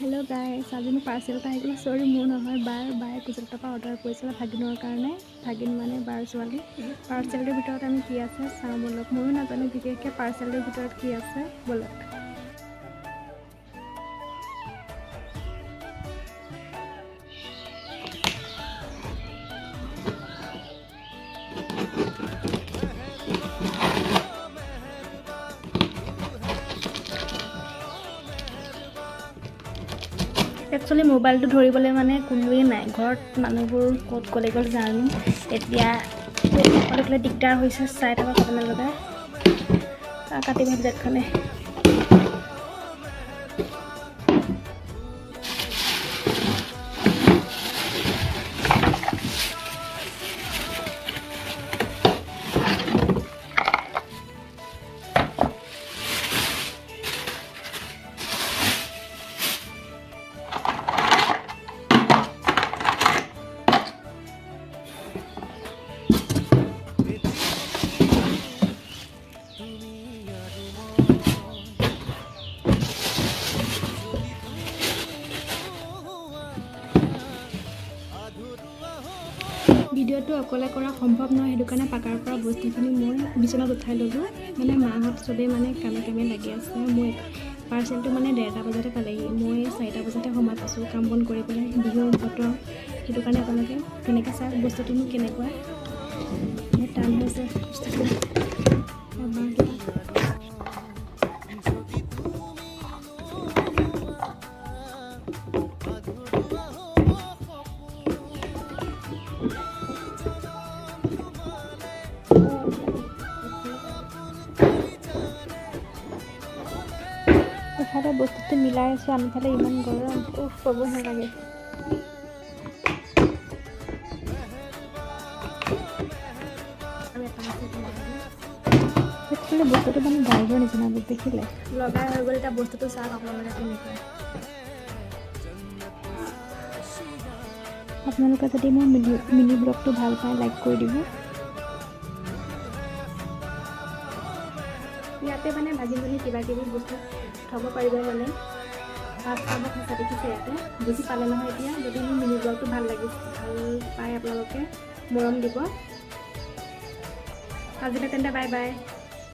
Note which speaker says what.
Speaker 1: Hello guys, आज मैं parcel এটা আহিছিল। সৰি মোৰ নহয়, বায়ে কুচলটাৰ পৰা অৰ্ডাৰ কৰিছিল ভাগিনৰ কাৰণে। ভাগিন মানে বাৰ ছোৱালী। পাৰ্চেলটোৰ ভিতৰত আমি কি আছে চাওঁ বলক। ময়ো নাজানো বিশেষকৈ পাৰ্চেলটোৰ ভিতৰত কি আছে বলক। একচুৱেলি মোবাইলটো ধৰিবলৈ মানে কোনোৱেই নাই ঘৰত। মানুহবোৰ ক'ত ক'লে গ'ল জানো। এতিয়া অকলে দিগদাৰ হৈছে। চাই থাকক আপোনালোকে। কাটি ভাবি দেখনে ভিডিঅ'টো অকলে কৰা সম্ভৱ নহয়। সেইটো কাৰণে পাকাৰ পৰা বস্তুখিনি মই বিচনাত উঠাই ল'লোঁ। মানে মাহঁত চবেই মানে কামে লাগি আছে। মই পাৰ্চেলটো মানে 1:30 বজাতে পালেহি। মই 4টা বজাতে সময় পাইছোঁ কাম বন কৰি পেলাই। বিহু বতৰ, সেইটো কাৰণে আপোনালোকে কেনেকৈ চাওক বস্তুটোনো কেনেকুৱা। টান হৈছে বস্তুটো। এফালে বস্তুটো মিলাই আছোঁ, আনফালে ইমান গৰম ক'ব নালাগে। একচুৱেলি বস্তুটো মানে গাইজৰ নিচিনা দেখিলে লগাই হৈ গ'ল। এতিয়া বস্তুটো চাওক আপোনালোকে কেনেকুৱা। আপোনালোকে যদি মোৰ মিনি ব্লগটো ভাল পায় লাইক কৰি দিব। ইয়াতে মানে ভাজি কিবা কিবি বস্তু থ'ব পাৰিব। মানে ভাত খাব খাইছা দেখিছে ইয়াতে। বুজি পালে নহয় এতিয়া। যদি মোৰ মিনি ব্লগটো ভাল পায় আপোনালোকে মৰম দিব। আজিলৈ তেন্তে বাই বাই।